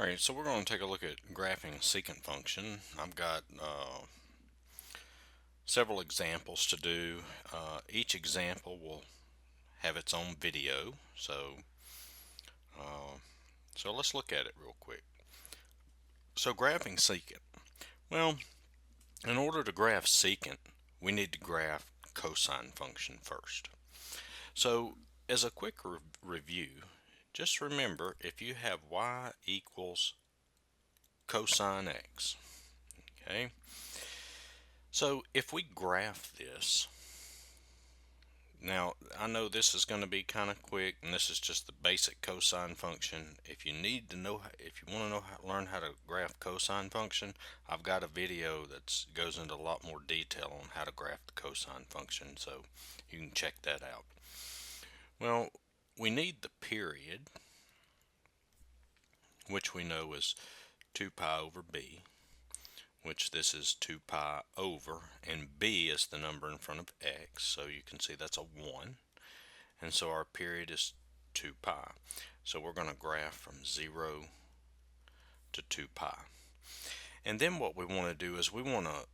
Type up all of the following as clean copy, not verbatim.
Alright, so we're going to take a look at graphing a secant function. I've got several examples to do. Each example will have its own video, uh, so let's look at it real quick. So graphing secant. Well, in order to graph secant, we need to graph cosine function first. So as a quick review, just remember if you have y equals cosine x, okay? So if we graph this, now I know this is going to be kind of quick, and this is just the basic cosine function. If you need to know, if you want to know learn how to graph cosine function, I've got a video that goes into a lot more detail on how to graph the cosine function, so you can check that out. Well, we need the period, which we know is 2 pi over b, which this is 2 pi over, and b is the number in front of x, so you can see that's a 1, and so our period is 2 pi. So we're going to graph from 0 to 2 pi. And then what we want to do is we want to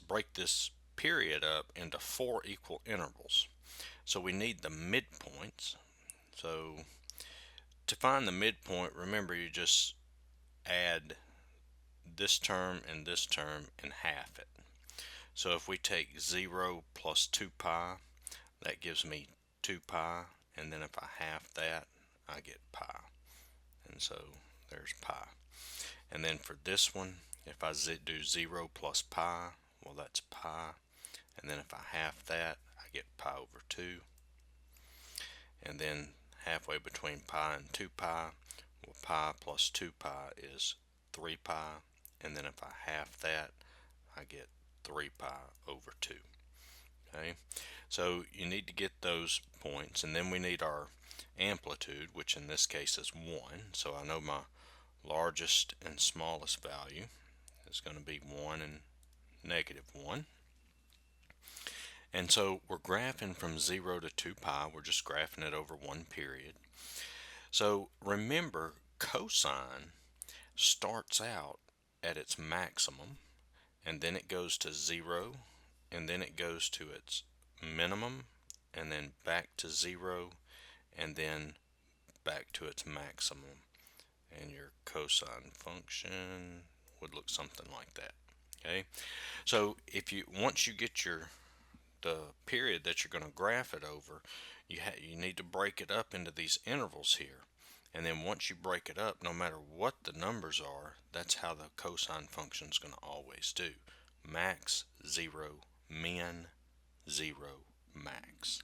break this period up into 4 equal intervals. So we need the midpoints. So to find the midpoint, remember you just add this term and half it. So if we take 0 plus 2 pi, that gives me 2 pi, and then if I half that, I get pi. And so there's pi. And then for this one, if I do 0 plus pi, well that's pi. And then if I half that, I get pi over 2. And then halfway between pi and 2 pi, well pi plus 2 pi is 3 pi. And then if I half that, I get 3 pi over 2. Okay, so you need to get those points, and then we need our amplitude, which in this case is 1. So I know my largest and smallest value is going to be 1 and negative 1. And so we're graphing from 0 to 2 pi. We're just graphing it over one period. So remember, cosine starts out at its maximum, and then it goes to 0, and then it goes to its minimum, and then back to 0, and then back to its maximum. And your cosine function would look something like that. Okay, so if you once you get the period that you're going to graph it over, you need to break it up into these intervals here. And then once you break it up, no matter what the numbers are, that's how the cosine function is going to always do. Max, 0, min, 0, max.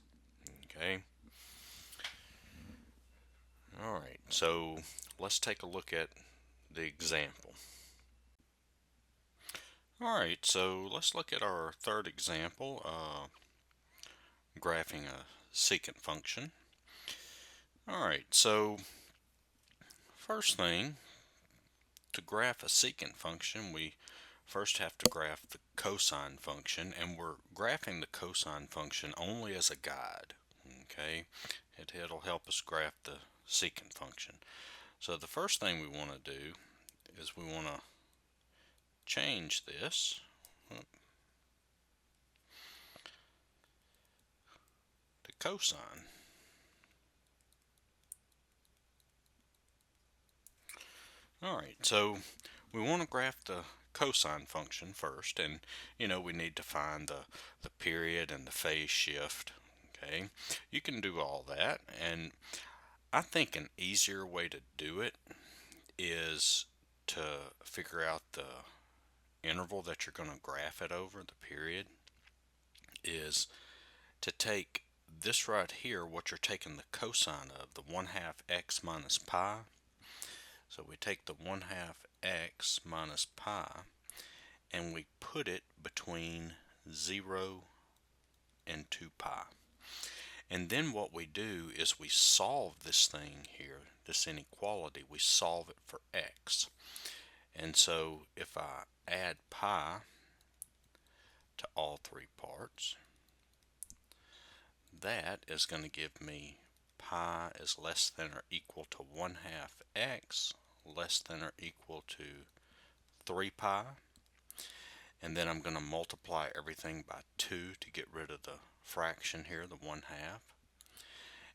Okay. Alright, so let's take a look at the example. Alright, so let's look at our third example, graphing a secant function. Alright, so first thing, to graph a secant function, we first have to graph the cosine function, and we're graphing the cosine function only as a guide. Okay, it'll help us graph the secant function. So the first thing we want to do is we want to change this to cosine. Alright, so we want to graph the cosine function first, and we need to find the period and the phase shift. Okay, you can do all that, and I think an easier way to do it is to figure out the interval that you're going to graph it over, the period, is to take this right here, what you're taking the cosine of, the 1/2 x minus pi. So we take the 1/2 x minus pi and we put it between 0 and 2 pi. And then what we do is we solve this thing here, this inequality, we solve it for x. And so if I add pi to all three parts, that is going to give me pi is less than or equal to 1/2 x less than or equal to 3 pi. And then I'm going to multiply everything by 2 to get rid of the fraction here, the 1/2.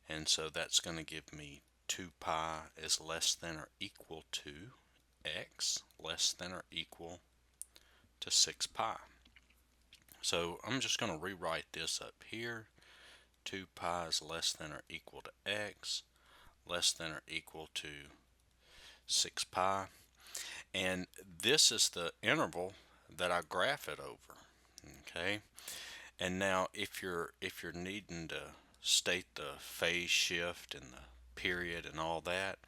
And so that's going to give me 2 pi is less than or equal to x less than or equal to 6 pi. So I'm just going to rewrite this up here. 2 pi is less than or equal to x less than or equal to 6 pi. And this is the interval that I graph it over. Okay. And now if you're needing to state the phase shift and the period and all that,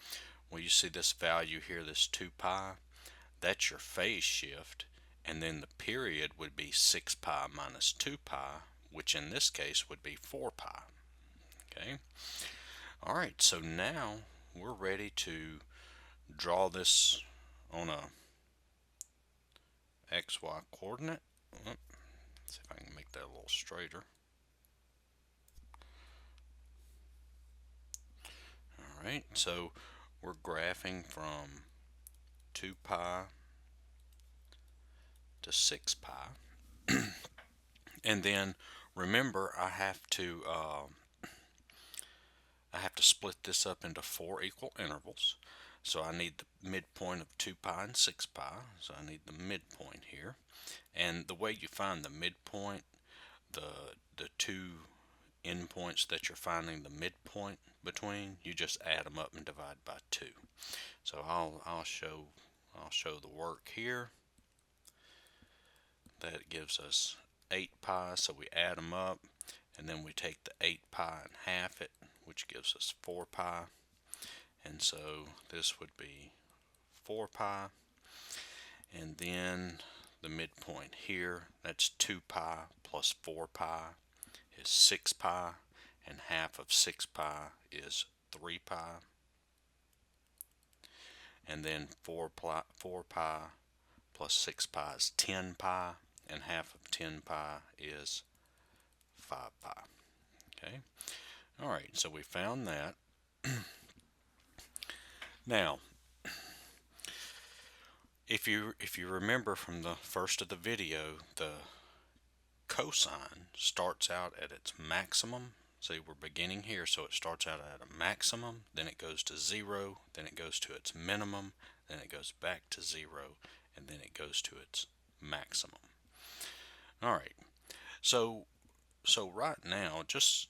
well, you see this value here, this 2 pi, that's your phase shift, and then the period would be 6 pi minus 2 pi, which in this case would be 4 pi. Okay. All right, so now we're ready to draw this on a XY coordinate. Let's see if I can make that a little straighter. Alright, so we're graphing from 2 pi to 6 pi. And then remember, I have to split this up into 4 equal intervals. So I need the midpoint of 2 pi and 6 pi. So I need the midpoint here. And the way you find the midpoint, the two endpoints that you're finding the midpoint between, you just add them up and divide by 2. So I'll show the work here. That gives us 8 pi, so we add them up, and then we take the 8 pi and half it, which gives us 4 pi. And so this would be 4 pi, and then the midpoint here, that's 2 pi plus 4 pi is 6 pi, and half of 6 pi is 3 pi, and then 4 pi plus 6 pi is 10 pi, and half of 10 pi is 5 pi. Okay. All right, so we found that. Now, if you remember from the first of the video, the cosine starts out at its maximum. See, we're beginning here, so it starts out at a maximum, then it goes to 0, then it goes to its minimum, then it goes back to 0, and then it goes to its maximum. All right, so right now, just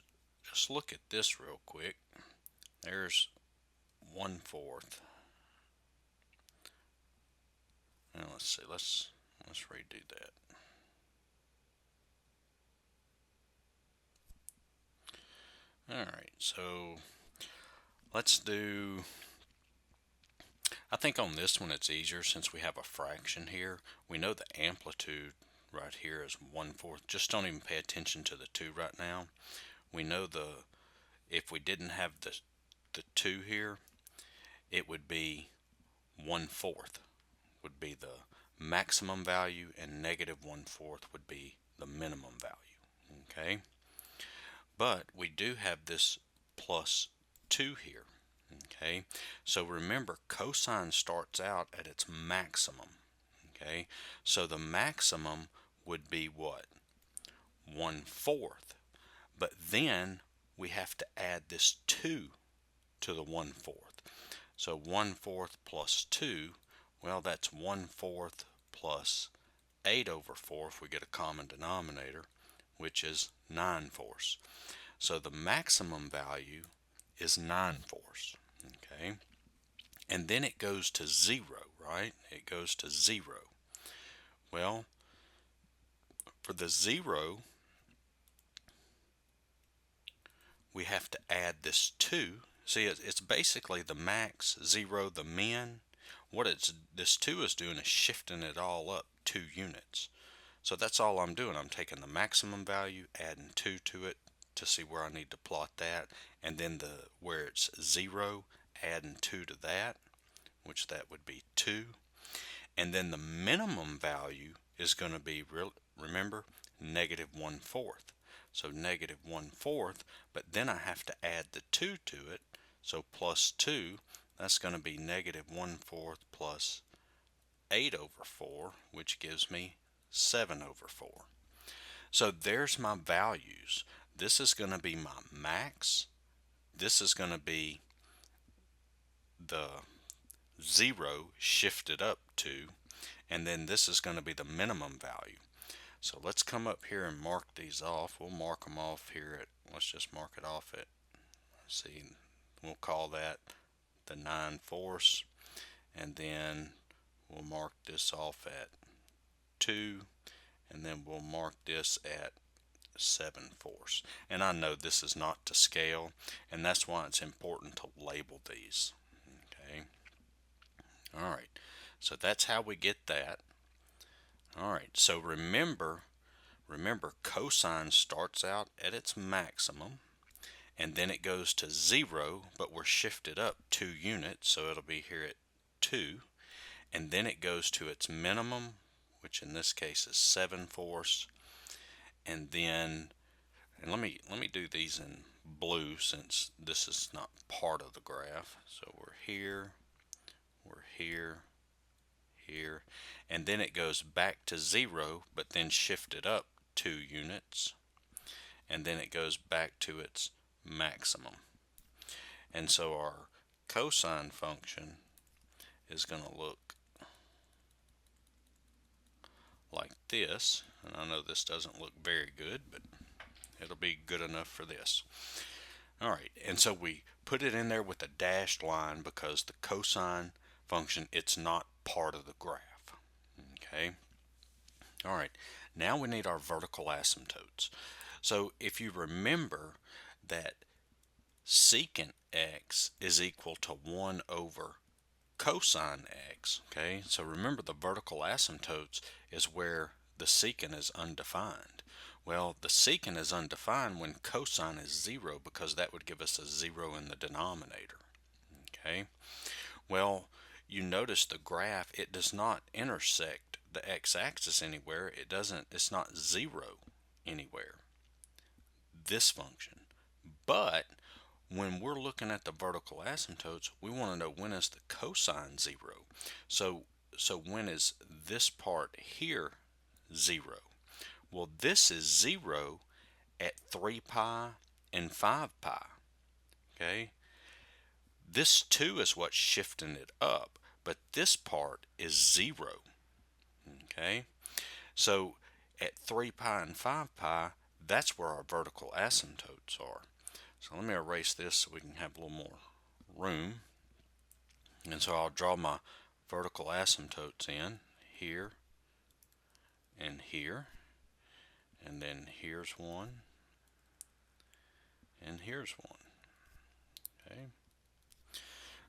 look at this real quick. There's 1/4. Now let's see, let's redo that. Alright, so let's do, I think on this one it's easier since we have a fraction here. We know the amplitude right here is 1/4. Just don't even pay attention to the 2 right now. We know if we didn't have the 2 here, it would be 1/4 would be the maximum value, and -1/4 would be the minimum value. Okay, but we do have this plus 2 here. Okay, so remember, cosine starts out at its maximum. Okay, so the maximum would be what? 1/4. But then we have to add this 2 to the 1/4. So 1/4 plus 2, well, that's 1/4 plus 8/4 if we get a common denominator, which is 9/4. So the maximum value is 9/4. Okay, and then it goes to 0, right? It goes to 0. Well, for the 0, we have to add this 2. See, it's basically the max, 0 the min. What this 2 is doing is shifting it all up 2 units. So that's all I'm doing. I'm taking the maximum value, adding 2 to it to see where I need to plot that, and then where it's 0, adding 2 to that, which that would be 2. And then the minimum value is going to be, remember, -1/4. So -1/4, but then I have to add the 2 to it. So plus 2, that's going to be negative 1/4 plus 8 over 4, which gives me 7 over 4. So there's my values. This is going to be my max. This is going to be the 0 shifted up to, and then this is going to be the minimum value. So let's come up here and mark these off. We'll mark them off here at, let's just mark it off at, let's see, we'll call that the 9/4, and then we'll mark this off at 2, and then we'll mark this at 7/4. And I know this is not to scale, and that's why it's important to label these. Okay. All right. So that's how we get that. All right. So remember, cosine starts out at its maximum, and then it goes to 0, but we're shifted up 2 units, so it'll be here at 2, and then it goes to its minimum, which in this case is 7/4, and then, and let me do these in blue since this is not part of the graph. So we're here, here, and then it goes back to 0, but then shifted up 2 units, and then it goes back to its maximum. And so our cosine function is going to look like this, and I know this doesn't look very good, but it'll be good enough for this. Alright, and so we put it in there with a dashed line because the cosine function, it's not part of the graph. Okay. Alright, now we need our vertical asymptotes. So if you remember that secant x is equal to 1 over cosine x, okay, so remember the vertical asymptotes is where the secant is undefined. Well, the secant is undefined when cosine is 0 because that would give us a 0 in the denominator. Okay, well, you notice the graph, it does not intersect the x-axis anywhere. It's not 0 anywhere, this function. But when we're looking at the vertical asymptotes, we want to know when is the cosine 0. So when is this part here 0? Well, this is 0 at 3 pi and 5 pi. Okay? This 2 is what's shifting it up, but this part is 0. Okay? So at 3 pi and 5 pi, that's where our vertical asymptotes are. So let me erase this so we can have a little more room. And so I'll draw my vertical asymptotes in here and here. And then here's one. And here's one. Okay.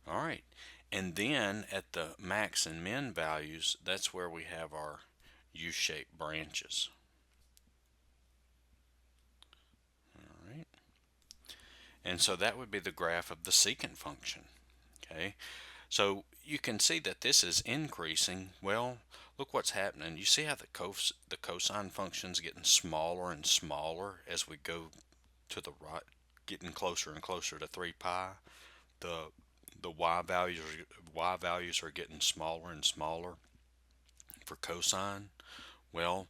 Alright. And then at the max and min values, that's where we have our U-shaped branches. Alright. And so that would be the graph of the secant function. Okay. So you can see that this is increasing. Well, look what's happening. You see how the cosine function is getting smaller and smaller as we go to the right, getting closer and closer to 3 pi. The y values are getting smaller and smaller for cosine. Well,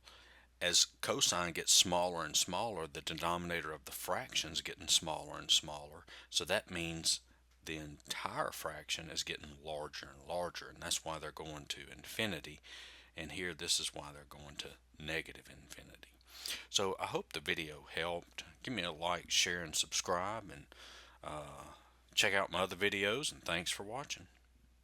as cosine gets smaller and smaller, the denominator of the fraction is getting smaller and smaller. So that means the entire fraction is getting larger and larger, and that's why they're going to infinity. And here, this is why they're going to negative infinity. So I hope the video helped. Give me a like, share, and subscribe, and check out my other videos, and thanks for watching.